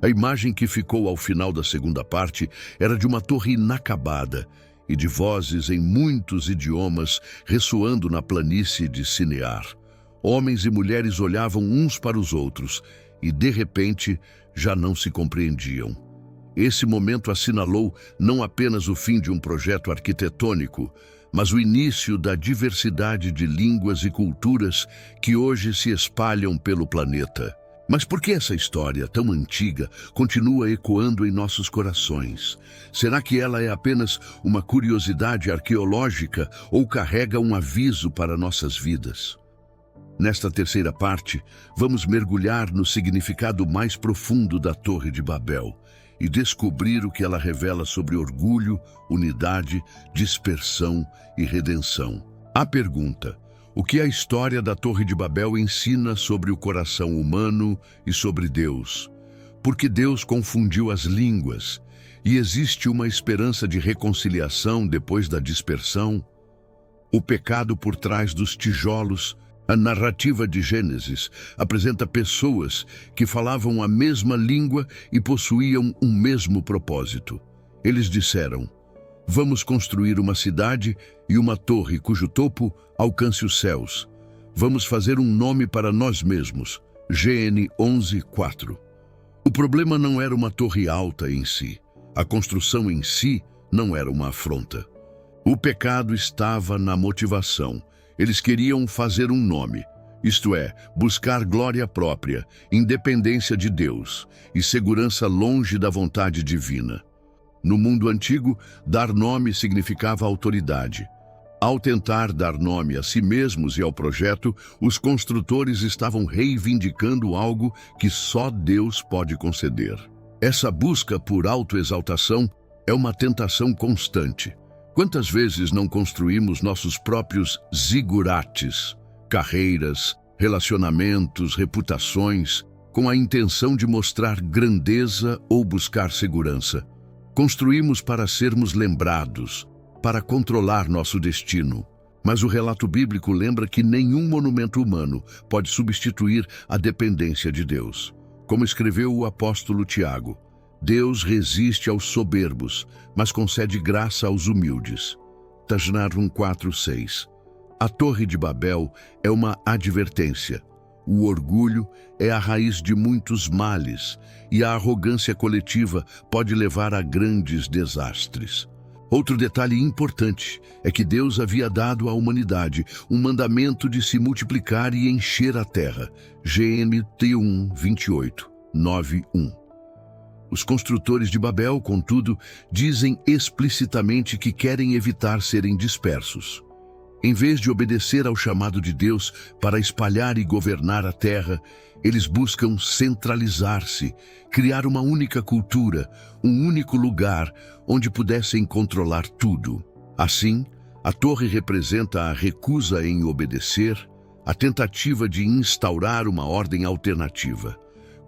A imagem que ficou ao final da segunda parte era de uma torre inacabada e de vozes em muitos idiomas ressoando na planície de Sinear. Homens e mulheres olhavam uns para os outros e, de repente, já não se compreendiam. Esse momento assinalou não apenas o fim de um projeto arquitetônico, mas o início da diversidade de línguas e culturas que hoje se espalham pelo planeta. Mas por que essa história tão antiga continua ecoando em nossos corações? Será que ela é apenas uma curiosidade arqueológica ou carrega um aviso para nossas vidas? Nesta terceira parte, vamos mergulhar no significado mais profundo da Torre de Babel e descobrir o que ela revela sobre orgulho, unidade, dispersão e redenção. A pergunta: o que a história da Torre de Babel ensina sobre o coração humano e sobre Deus? Porque Deus confundiu as línguas e existe uma esperança de reconciliação depois da dispersão? O pecado por trás dos tijolos. A narrativa de Gênesis apresenta pessoas que falavam a mesma língua e possuíam um mesmo propósito. Eles disseram: vamos construir uma cidade e uma torre cujo topo alcance os céus. Vamos fazer um nome para nós mesmos. GN 11:4. O problema não era uma torre alta em si. A construção em si não era uma afronta. O pecado estava na motivação. Eles queriam fazer um nome, isto é, buscar glória própria, independência de Deus e segurança longe da vontade divina. No mundo antigo, dar nome significava autoridade. Ao tentar dar nome a si mesmos e ao projeto, os construtores estavam reivindicando algo que só Deus pode conceder. Essa busca por autoexaltação é uma tentação constante. Quantas vezes não construímos nossos próprios zigurates, carreiras, relacionamentos, reputações, com a intenção de mostrar grandeza ou buscar segurança? Construímos para sermos lembrados, para controlar nosso destino. Mas o relato bíblico lembra que nenhum monumento humano pode substituir a dependência de Deus. Como escreveu o apóstolo Tiago: Deus resiste aos soberbos, mas concede graça aos humildes. Tajnar 4:6. A Torre de Babel é uma advertência. O orgulho é a raiz de muitos males e a arrogância coletiva pode levar a grandes desastres. Outro detalhe importante é que Deus havia dado à humanidade um mandamento de se multiplicar e encher a terra. GMT 1:28, 9:1. Os construtores de Babel, contudo, dizem explicitamente que querem evitar serem dispersos. Em vez de obedecer ao chamado de Deus para espalhar e governar a terra, eles buscam centralizar-se, criar uma única cultura, um único lugar onde pudessem controlar tudo. Assim, a torre representa a recusa em obedecer, a tentativa de instaurar uma ordem alternativa.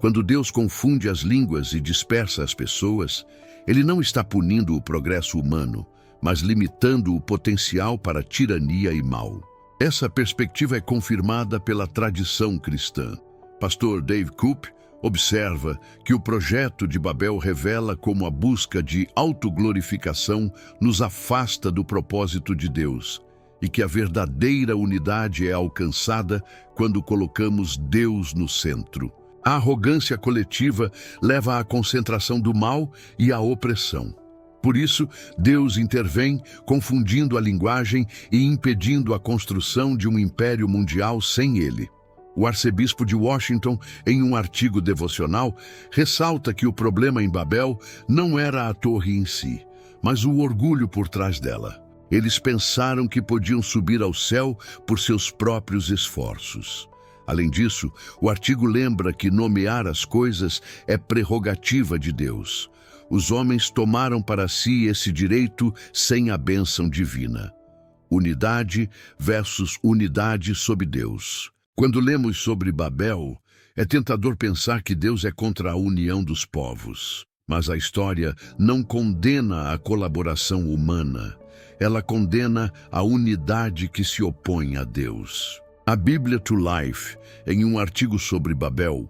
Quando Deus confunde as línguas e dispersa as pessoas, Ele não está punindo o progresso humano, mas limitando o potencial para tirania e mal. Essa perspectiva é confirmada pela tradição cristã. Pastor Dave Koop observa que o projeto de Babel revela como a busca de autoglorificação nos afasta do propósito de Deus e que a verdadeira unidade é alcançada quando colocamos Deus no centro. A arrogância coletiva leva à concentração do mal e à opressão. Por isso, Deus intervém, confundindo a linguagem e impedindo a construção de um império mundial sem ele. O arcebispo de Washington, em um artigo devocional, ressalta que o problema em Babel não era a torre em si, mas o orgulho por trás dela. Eles pensaram que podiam subir ao céu por seus próprios esforços. Além disso, o artigo lembra que nomear as coisas é prerrogativa de Deus. Os homens tomaram para si esse direito sem a bênção divina. Unidade versus unidade sob Deus. Quando lemos sobre Babel, é tentador pensar que Deus é contra a união dos povos. Mas a história não condena a colaboração humana. Ela condena a unidade que se opõe a Deus. A Bíblia to Life, em um artigo sobre Babel,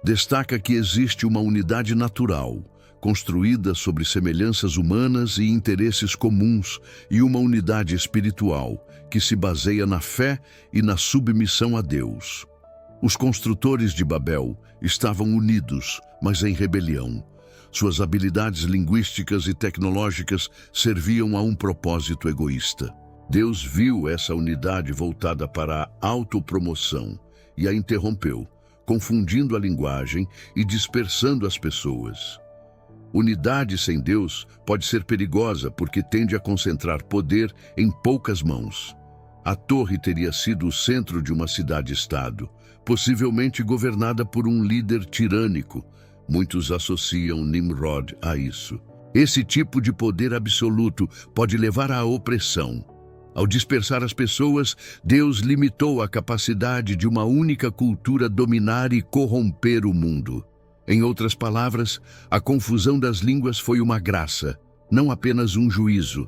destaca que existe uma unidade natural, construída sobre semelhanças humanas e interesses comuns, e uma unidade espiritual, que se baseia na fé e na submissão a Deus. Os construtores de Babel estavam unidos, mas em rebelião. Suas habilidades linguísticas e tecnológicas serviam a um propósito egoísta. Deus viu essa unidade voltada para a autopromoção e a interrompeu, confundindo a linguagem e dispersando as pessoas. Unidade sem Deus pode ser perigosa porque tende a concentrar poder em poucas mãos. A torre teria sido o centro de uma cidade-estado, possivelmente governada por um líder tirânico. Muitos associam Nimrod a isso. Esse tipo de poder absoluto pode levar à opressão. Ao dispersar as pessoas, Deus limitou a capacidade de uma única cultura dominar e corromper o mundo. Em outras palavras, a confusão das línguas foi uma graça, não apenas um juízo.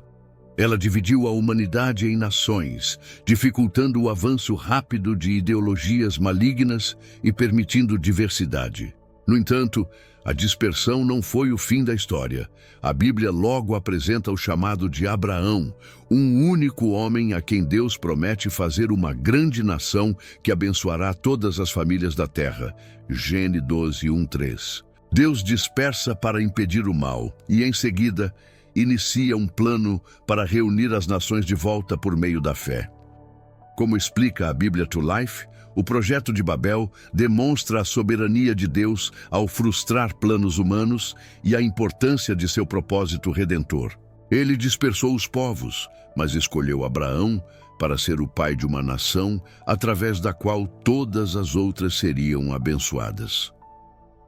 Ela dividiu a humanidade em nações, dificultando o avanço rápido de ideologias malignas e permitindo diversidade. No entanto, a dispersão não foi o fim da história. A Bíblia logo apresenta o chamado de Abraão, um único homem a quem Deus promete fazer uma grande nação que abençoará todas as famílias da terra. Gênesis 12, 1-3. Deus dispersa para impedir o mal e, em seguida, inicia um plano para reunir as nações de volta por meio da fé. Como explica a Bíblia to Life, o projeto de Babel demonstra a soberania de Deus ao frustrar planos humanos e a importância de seu propósito redentor. Ele dispersou os povos, mas escolheu Abraão para ser o pai de uma nação através da qual todas as outras seriam abençoadas.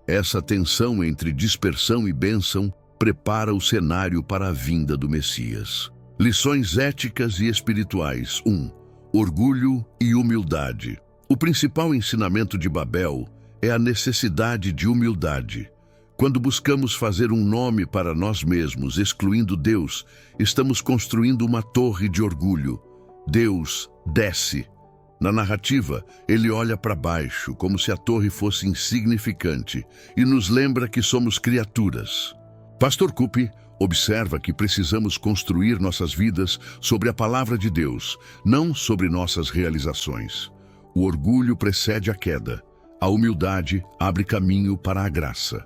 Essa tensão entre dispersão e bênção prepara o cenário para a vinda do Messias. Lições éticas e espirituais. 1. Orgulho e humildade. O principal ensinamento de Babel é a necessidade de humildade. Quando buscamos fazer um nome para nós mesmos, excluindo Deus, estamos construindo uma torre de orgulho. Deus desce. Na narrativa, ele olha para baixo, como se a torre fosse insignificante, e nos lembra que somos criaturas. Pastor Cuppy observa que precisamos construir nossas vidas sobre a palavra de Deus, não sobre nossas realizações. O orgulho precede a queda. A humildade abre caminho para a graça.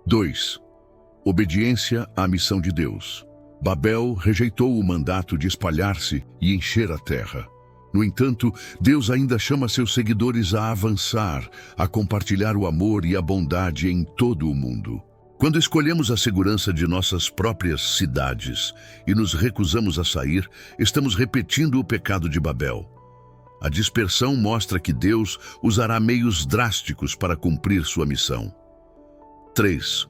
2. Obediência à missão de Deus. Babel rejeitou o mandato de espalhar-se e encher a terra. No entanto, Deus ainda chama seus seguidores a avançar, a compartilhar o amor e a bondade em todo o mundo. Quando escolhemos a segurança de nossas próprias cidades e nos recusamos a sair, estamos repetindo o pecado de Babel. A dispersão mostra que Deus usará meios drásticos para cumprir sua missão. 3.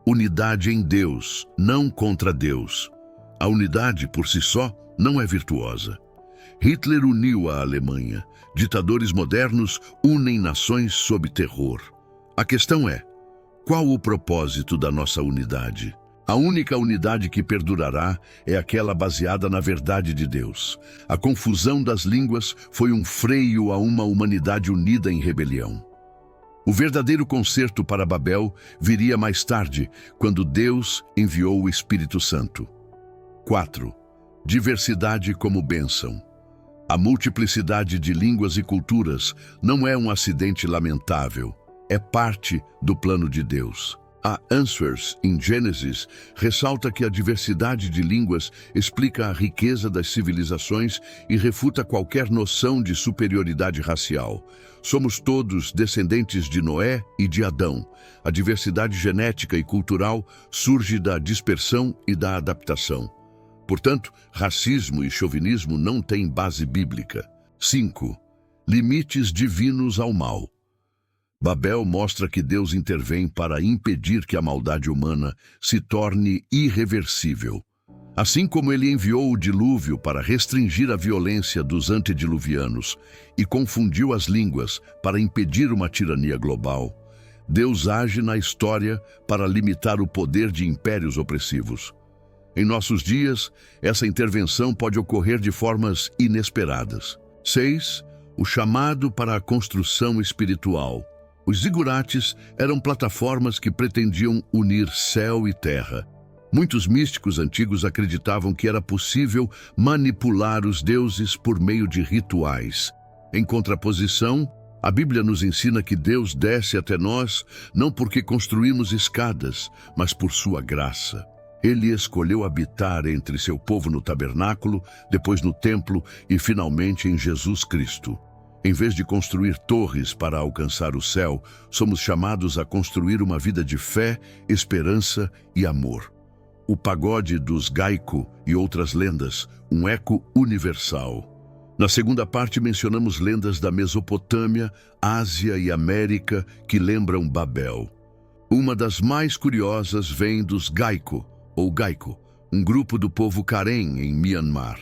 Unidade em Deus, não contra Deus. A unidade, por si só, não é virtuosa. Hitler uniu a Alemanha. Ditadores modernos unem nações sob terror. A questão é, qual o propósito da nossa unidade? A única unidade que perdurará é aquela baseada na verdade de Deus. A confusão das línguas foi um freio a uma humanidade unida em rebelião. O verdadeiro conserto para Babel viria mais tarde, quando Deus enviou o Espírito Santo. 4. Diversidade como bênção. A multiplicidade de línguas e culturas não é um acidente lamentável, é parte do plano de Deus. A Answers, em Gênesis, ressalta que a diversidade de línguas explica a riqueza das civilizações e refuta qualquer noção de superioridade racial. Somos todos descendentes de Noé e de Adão. A diversidade genética e cultural surge da dispersão e da adaptação. Portanto, racismo e chauvinismo não têm base bíblica. 5. Limites divinos ao mal. Babel mostra que Deus intervém para impedir que a maldade humana se torne irreversível. Assim como ele enviou o dilúvio para restringir a violência dos antediluvianos e confundiu as línguas para impedir uma tirania global, Deus age na história para limitar o poder de impérios opressivos. Em nossos dias, essa intervenção pode ocorrer de formas inesperadas. 6. O chamado para a construção espiritual. Os zigurates eram plataformas que pretendiam unir céu e terra. Muitos místicos antigos acreditavam que era possível manipular os deuses por meio de rituais. Em contraposição, a Bíblia nos ensina que Deus desce até nós não porque construímos escadas, mas por sua graça. Ele escolheu habitar entre seu povo no tabernáculo, depois no templo e finalmente em Jesus Cristo. Em vez de construir torres para alcançar o céu, somos chamados a construir uma vida de fé, esperança e amor. O pagode dos Gaiko e outras lendas, um eco universal. Na segunda parte mencionamos lendas da Mesopotâmia, Ásia e América que lembram Babel. Uma das mais curiosas vem dos Gaiko, ou Gaiko, um grupo do povo Karen em Myanmar.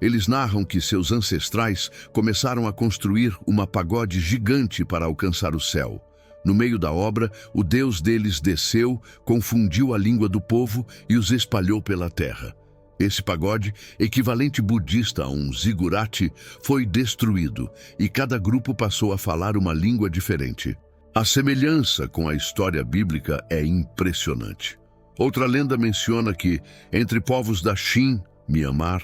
Eles narram que seus ancestrais começaram a construir uma pagode gigante para alcançar o céu. No meio da obra, o Deus deles desceu, confundiu a língua do povo e os espalhou pela terra. Esse pagode, equivalente budista a um zigurate, foi destruído e cada grupo passou a falar uma língua diferente. A semelhança com a história bíblica é impressionante. Outra lenda menciona que, entre povos da Shin, Myanmar,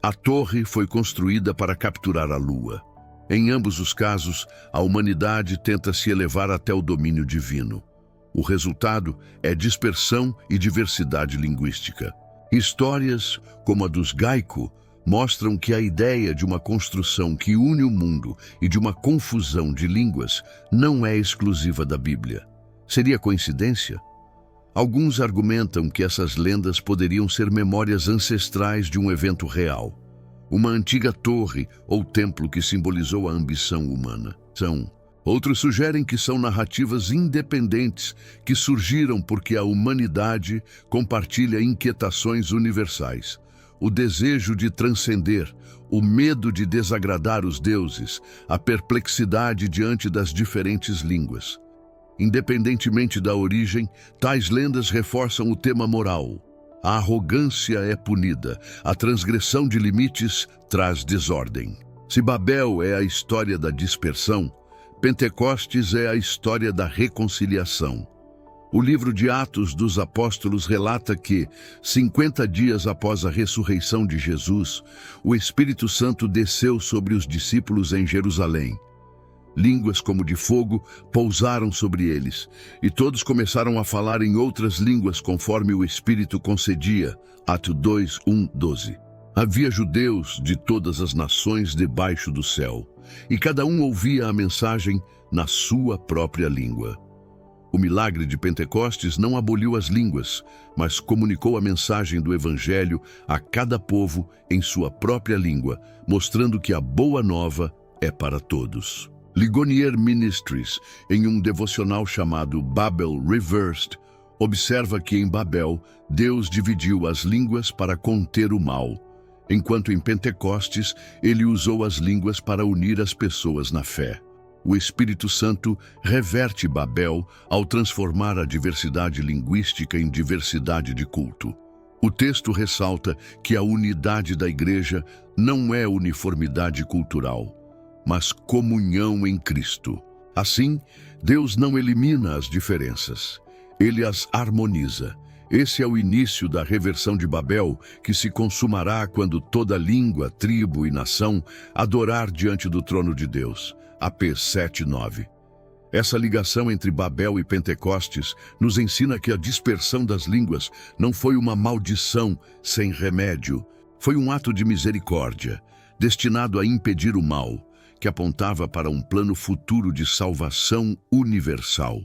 a torre foi construída para capturar a lua. Em ambos os casos, a humanidade tenta se elevar até o domínio divino. O resultado é dispersão e diversidade linguística. Histórias, como a dos Gaiko, mostram que a ideia de uma construção que une o mundo e de uma confusão de línguas não é exclusiva da Bíblia. Seria coincidência? Alguns argumentam que essas lendas poderiam ser memórias ancestrais de um evento real. Uma antiga torre ou templo que simbolizou a ambição humana. Outros sugerem que são narrativas independentes que surgiram porque a humanidade compartilha inquietações universais. O desejo de transcender, o medo de desagradar os deuses, a perplexidade diante das diferentes línguas. Independentemente da origem, tais lendas reforçam o tema moral. A arrogância é punida, a transgressão de limites traz desordem. Se Babel é a história da dispersão, Pentecostes é a história da reconciliação. O livro de Atos dos Apóstolos relata que, 50 dias após a ressurreição de Jesus, o Espírito Santo desceu sobre os discípulos em Jerusalém. Línguas como de fogo pousaram sobre eles, e todos começaram a falar em outras línguas conforme o Espírito concedia. Atos 2, 1, 12. Havia judeus de todas as nações debaixo do céu, e cada um ouvia a mensagem na sua própria língua. O milagre de Pentecostes não aboliu as línguas, mas comunicou a mensagem do Evangelho a cada povo em sua própria língua, mostrando que a boa nova é para todos. Ligonier Ministries, em um devocional chamado Babel Reversed, observa que em Babel, Deus dividiu as línguas para conter o mal, enquanto em Pentecostes, ele usou as línguas para unir as pessoas na fé. O Espírito Santo reverte Babel ao transformar a diversidade linguística em diversidade de culto. O texto ressalta que a unidade da igreja não é uniformidade cultural, mas comunhão em Cristo. Assim, Deus não elimina as diferenças, ele as harmoniza. Esse é o início da reversão de Babel, que se consumará quando toda língua, tribo e nação adorar diante do trono de Deus. AP 7:9. Essa ligação entre Babel e Pentecostes nos ensina que a dispersão das línguas não foi uma maldição sem remédio, foi um ato de misericórdia, destinado a impedir o mal, que apontava para um plano futuro de salvação universal.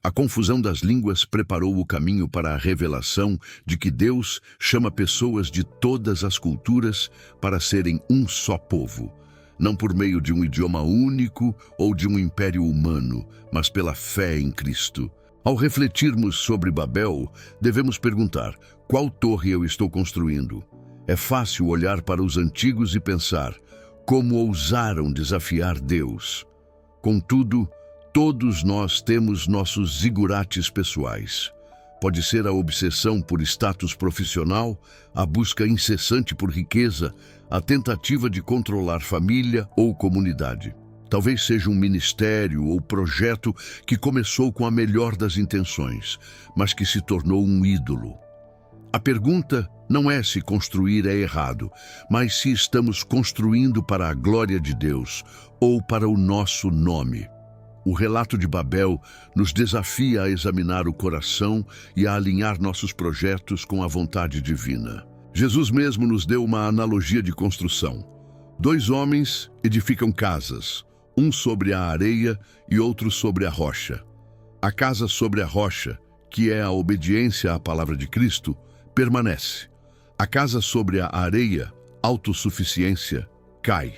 A confusão das línguas preparou o caminho para a revelação de que Deus chama pessoas de todas as culturas para serem um só povo, não por meio de um idioma único ou de um império humano, mas pela fé em Cristo. Ao refletirmos sobre Babel, devemos perguntar: qual torre eu estou construindo? É fácil olhar para os antigos e pensar: como ousaram desafiar Deus? Contudo, todos nós temos nossos zigurates pessoais. Pode ser a obsessão por status profissional, a busca incessante por riqueza, a tentativa de controlar família ou comunidade. Talvez seja um ministério ou projeto que começou com a melhor das intenções, mas que se tornou um ídolo. A pergunta não é se construir é errado, mas se estamos construindo para a glória de Deus ou para o nosso nome. O relato de Babel nos desafia a examinar o coração e a alinhar nossos projetos com a vontade divina. Jesus mesmo nos deu uma analogia de construção. 2 homens edificam casas, um sobre a areia e outro sobre a rocha. A casa sobre a rocha, que é a obediência à palavra de Cristo, permanece. A casa sobre a areia, autossuficiência, cai.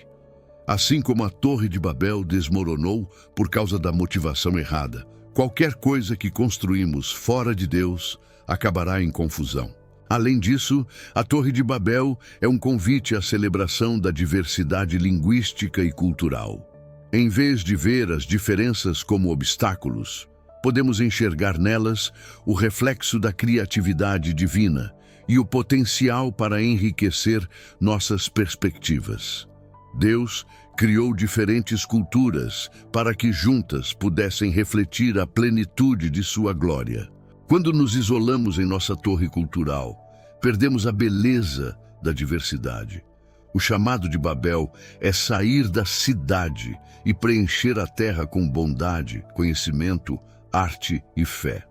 Assim como a Torre de Babel desmoronou por causa da motivação errada, qualquer coisa que construímos fora de Deus acabará em confusão. Além disso, a Torre de Babel é um convite à celebração da diversidade linguística e cultural. Em vez de ver as diferenças como obstáculos, podemos enxergar nelas o reflexo da criatividade divina e o potencial para enriquecer nossas perspectivas. Deus criou diferentes culturas para que juntas pudessem refletir a plenitude de sua glória. Quando nos isolamos em nossa torre cultural, perdemos a beleza da diversidade. O chamado de Babel é sair da cidade e preencher a terra com bondade, conhecimento, arte e fé.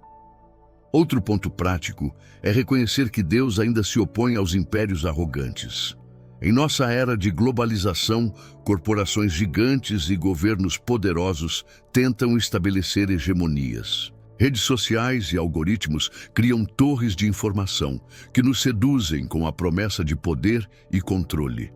Outro ponto prático é reconhecer que Deus ainda se opõe aos impérios arrogantes. Em nossa era de globalização, corporações gigantes e governos poderosos tentam estabelecer hegemonias. Redes sociais e algoritmos criam torres de informação que nos seduzem com a promessa de poder e controle.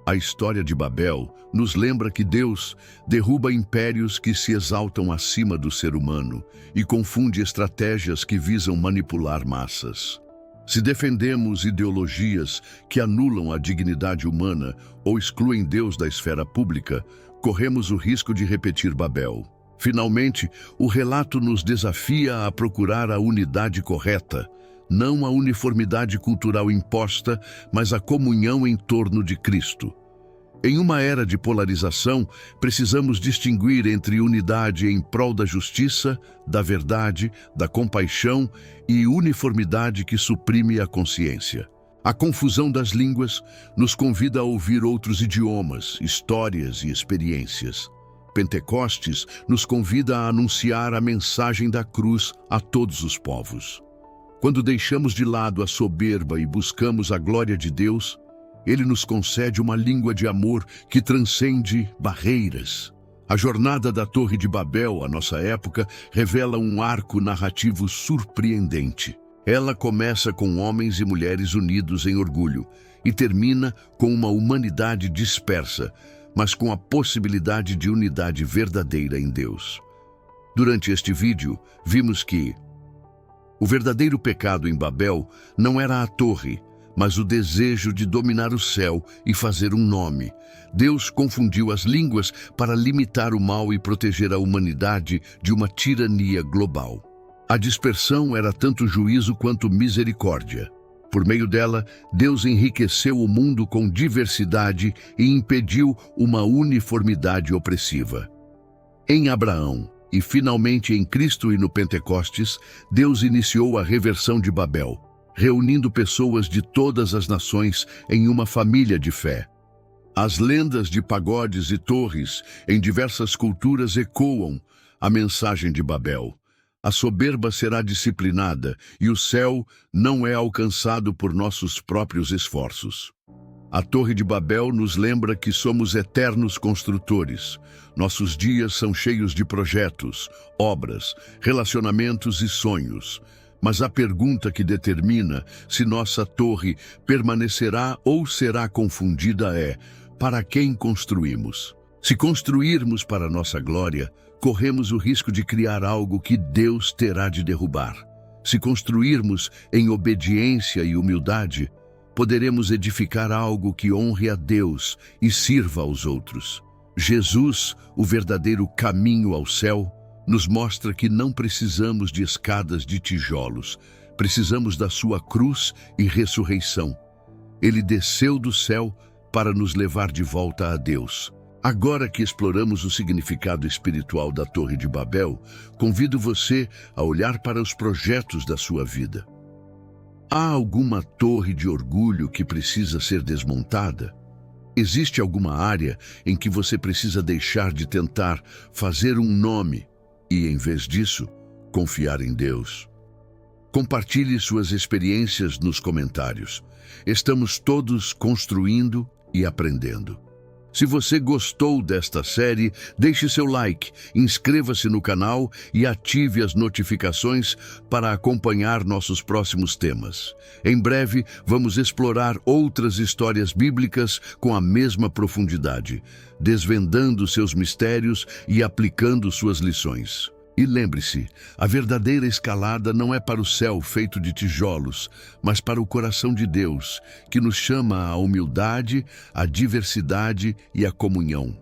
A história de Babel nos lembra que Deus derruba impérios que se exaltam acima do ser humano e confunde estratégias que visam manipular massas. Se defendemos ideologias que anulam a dignidade humana ou excluem Deus da esfera pública, corremos o risco de repetir Babel. Finalmente, o relato nos desafia a procurar a unidade correta, não a uniformidade cultural imposta, mas a comunhão em torno de Cristo. Em uma era de polarização, precisamos distinguir entre unidade em prol da justiça, da verdade, da compaixão e uniformidade que suprime a consciência. A confusão das línguas nos convida a ouvir outros idiomas, histórias e experiências. Pentecostes nos convida a anunciar a mensagem da cruz a todos os povos. Quando deixamos de lado a soberba e buscamos a glória de Deus, Ele nos concede uma língua de amor que transcende barreiras. A jornada da Torre de Babel, à nossa época, revela um arco narrativo surpreendente. Ela começa com homens e mulheres unidos em orgulho e termina com uma humanidade dispersa, mas com a possibilidade de unidade verdadeira em Deus. Durante este vídeo, vimos que o verdadeiro pecado em Babel não era a torre, mas o desejo de dominar o céu e fazer um nome. Deus confundiu as línguas para limitar o mal e proteger a humanidade de uma tirania global. A dispersão era tanto juízo quanto misericórdia. Por meio dela, Deus enriqueceu o mundo com diversidade e impediu uma uniformidade opressiva. Em Abraão e finalmente em Cristo e no Pentecostes, Deus iniciou a reversão de Babel, reunindo pessoas de todas as nações em uma família de fé. As lendas de pagodes e torres em diversas culturas ecoam a mensagem de Babel. A soberba será disciplinada e o céu não é alcançado por nossos próprios esforços. A Torre de Babel nos lembra que somos eternos construtores. Nossos dias são cheios de projetos, obras, relacionamentos e sonhos. Mas a pergunta que determina se nossa torre permanecerá ou será confundida é: para quem construímos? Se construirmos para nossa glória, corremos o risco de criar algo que Deus terá de derrubar. Se construirmos em obediência e humildade, poderemos edificar algo que honre a Deus e sirva aos outros. Jesus, o verdadeiro caminho ao céu, nos mostra que não precisamos de escadas de tijolos, precisamos da sua cruz e ressurreição. Ele desceu do céu para nos levar de volta a Deus. Agora que exploramos o significado espiritual da Torre de Babel, convido você a olhar para os projetos da sua vida. Há alguma torre de orgulho que precisa ser desmontada? Existe alguma área em que você precisa deixar de tentar fazer um nome e, em vez disso, confiar em Deus? Compartilhe suas experiências nos comentários. Estamos todos construindo e aprendendo. Se você gostou desta série, deixe seu like, inscreva-se no canal e ative as notificações para acompanhar nossos próximos temas. Em breve, vamos explorar outras histórias bíblicas com a mesma profundidade, desvendando seus mistérios e aplicando suas lições. E lembre-se, a verdadeira escalada não é para o céu feito de tijolos, mas para o coração de Deus, que nos chama à humildade, à diversidade e à comunhão.